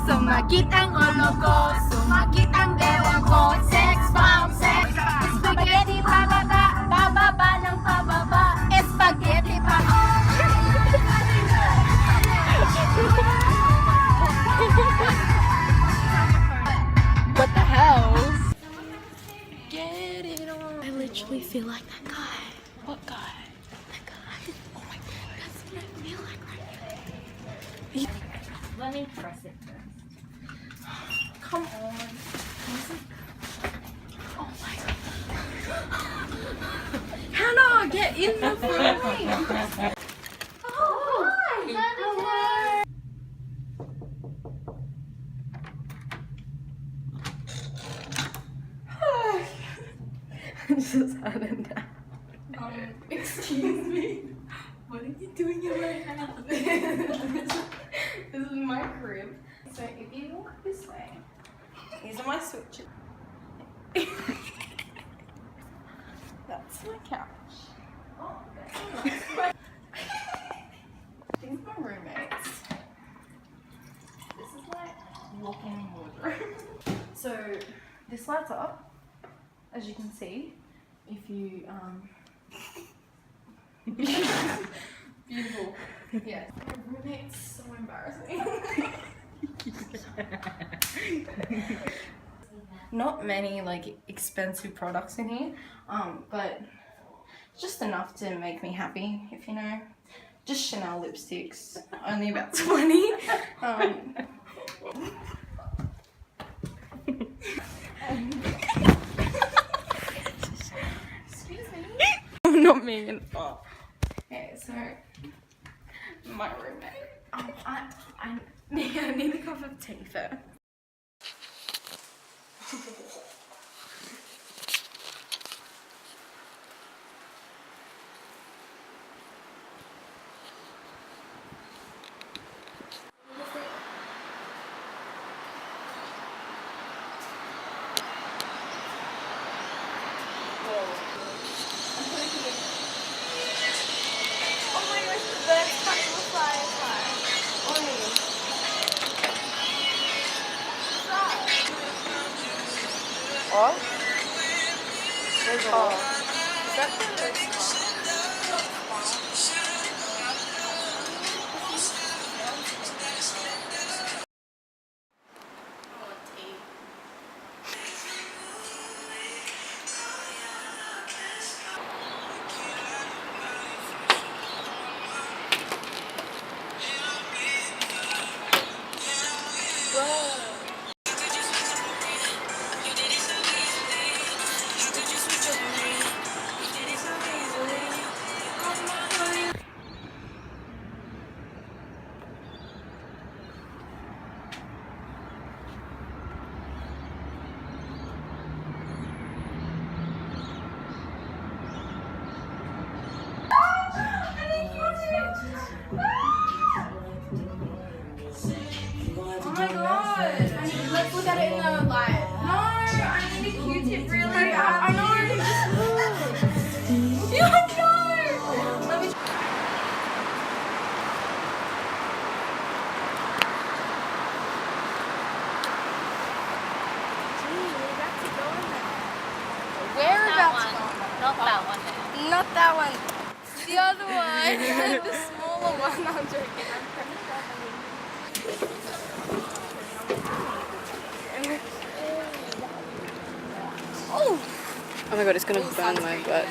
Sumakit ang ulo ko, sumakit ang dewa ko. Sex bomb, sex spaghetti pababa, pababa ng pababa. Spaghetti pa. What the hell? Get it on. I literally feel like that guy. What guy? That guy. Oh my god, that's what I feel like right now. Let me press it first. Come on. Oh my god. Hannah, get in the frame. Oh, hi. I just had it down. Excuse me. What are you doing in my house? This is my crib. So if you walk this way, these are my switches. That's my couch. Oh, that's my these are my roommates. This is my walk-in wardrobe. So this lights up, as you can see, if you beautiful. Yeah. My roommate's so embarrassing. Not many like expensive products in here, but just enough to make me happy, if you know. Just Chanel lipsticks, only about 20. Excuse me. I'm not mean. Oh. Okay, so my roommate. I need a cup of tea first. Oh? There's a lot. Is that the let's look at it in the light. No, I need a Q-tip really bad. I know. Yeah, I know. Let me. Whereabouts? Not that one there. Not that one. The other one. The smaller one. I'm joking. Oh my god, it's gonna burn my butt.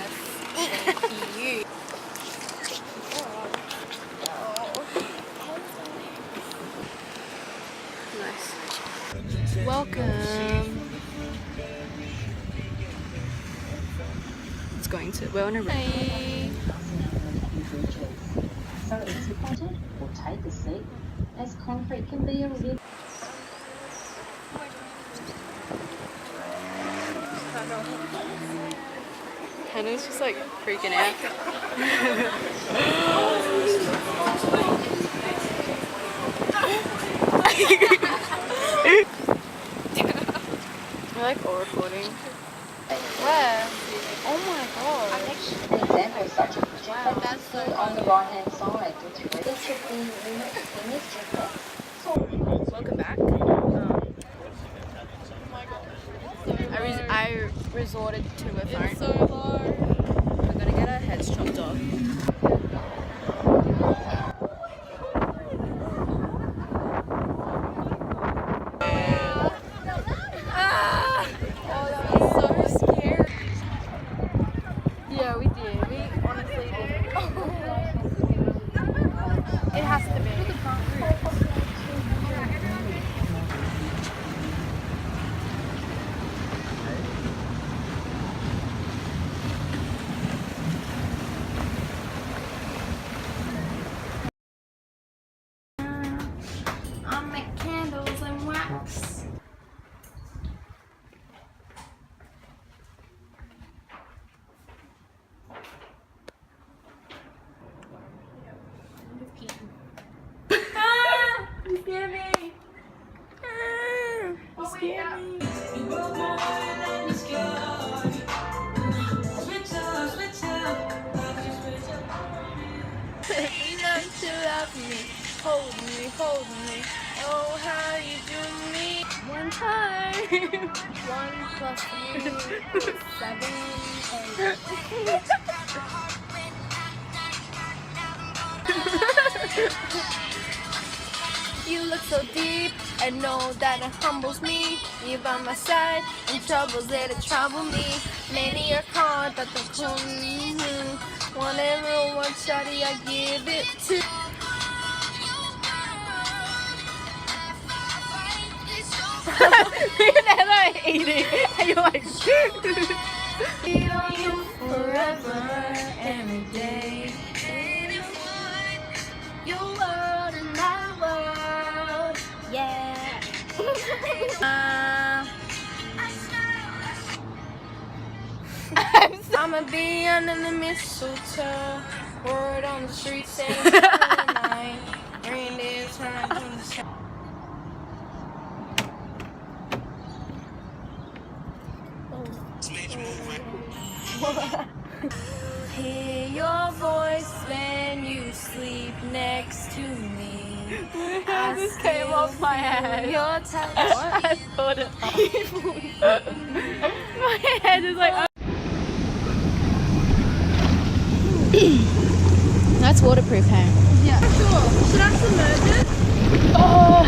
Nice. Welcome. It's going to. We're on a. Hey. bridges. So it's important or take a seat, as concrete can be a little. Hannah's just like freaking out. We're like all recording. Where? Oh my god. An example of such a project that's so on the right hand side, which should be in this checklist. Welcome back. I resorted to a phone. It's so low. We're gonna get our heads chopped off. Oh, that was so scary. Yeah, we did. We honestly did. It has to be. I make candles and wax. You scared me. You scared me. You love to love me, hold me. Oh, how you do me. One time. 1 plus 3 is 7, 8. You look so deep, I know that it humbles me. You by my side, and troubles there to trouble me. Many are called, but the cool whatever one shawty I give it to. You're never eating, and you're like, be on you forever, every day. Your world and my world, yeah. I'ma be under the mistletoe, word on the street saying night, reindeer turn to the sky. Hear your voice when you sleep next to me. I just came off my head. Your touch. I thought it off. My head is like. That's waterproof, hey? Yeah, sure. Should I submerge it? Oh.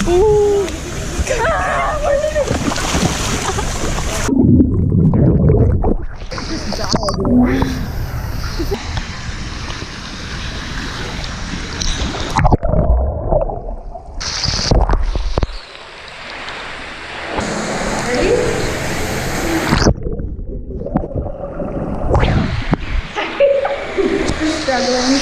Ooh. Struggling.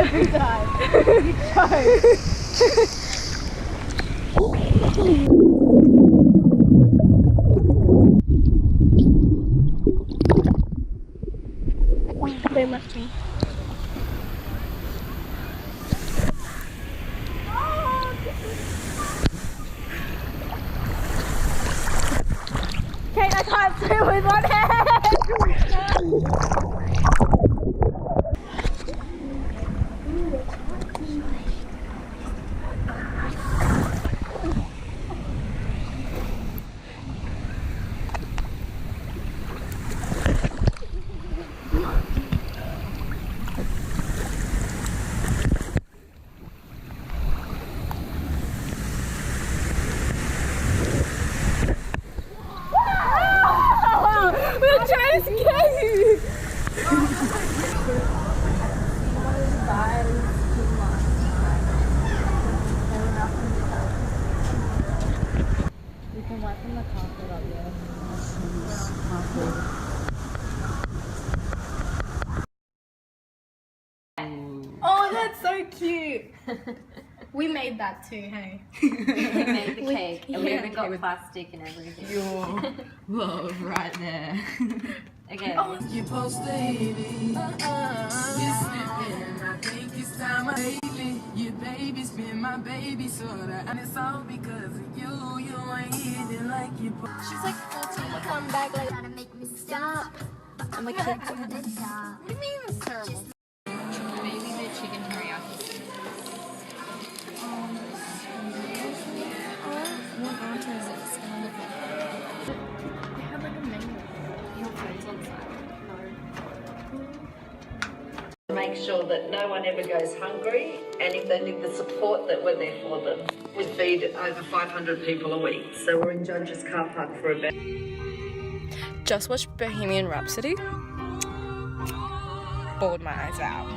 Every time you choke. They left me. with one hand. We're trying to scare you. We can wipe from the carpet up there. Oh, that's so cute. We made that too, hey? We made the cake and we yeah. even got plastic and everything. Your love right there. Okay. You post the baby. You're slipping. I think it's time lately. Your baby's been my baby, sorta. And it's all because of you. You ain't hitting like you. She's like 14, come back like, Gotta make me stop. I'm like, What do you mean it's terrible? Maybe the chicken teriyaki. What ante is this? They have like a menu. Your friends on site. Make sure that no one ever goes hungry, and if they need the support, that we're there for them. We feed over 500 people a week, so we're in Judge's car park for a bit. Just watched Bohemian Rhapsody. Bawled my eyes out.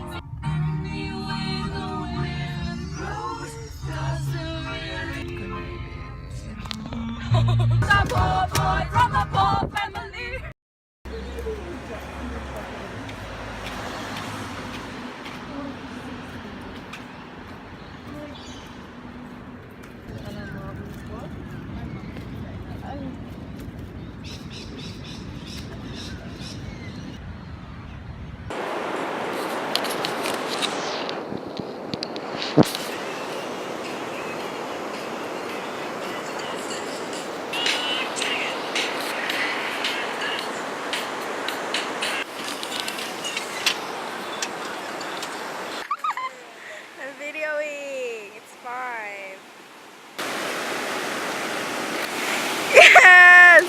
I'm videoing. It's fine. Yes!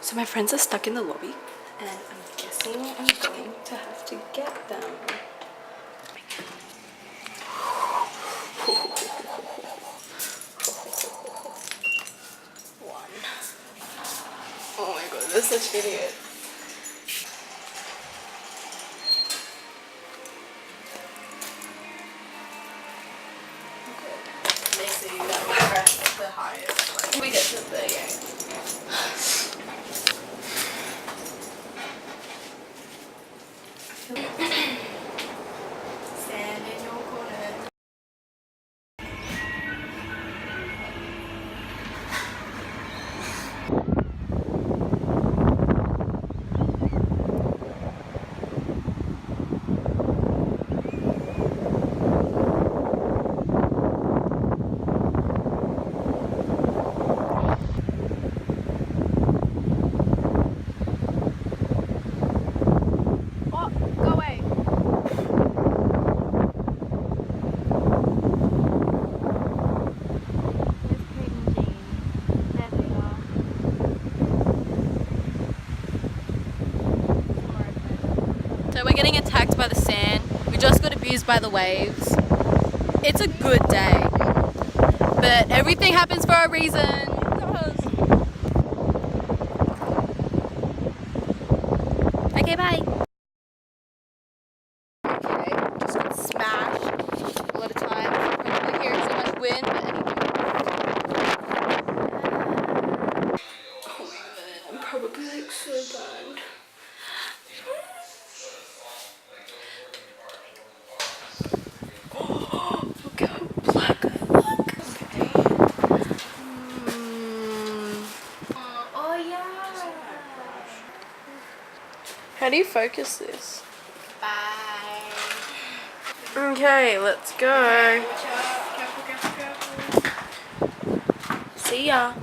So my friends are stuck in the lobby, and I'm guessing I'm going to have to get them. One. Oh my god, they're such idiots. They see that we press the highest. Like, we get to the game. Stand in your corner. Oh, go away. So we're getting attacked by the sand. We just got abused by the waves. It's a good day, but everything happens for a reason. Okay, bye. Okay, just got smashed a lot of times. Probably hearing so much wind, but anyway. Oh my god, I'm probably like so bad. Look how black I look. Okay. Oh do you focus this? Bye. Okay, let's go. See ya.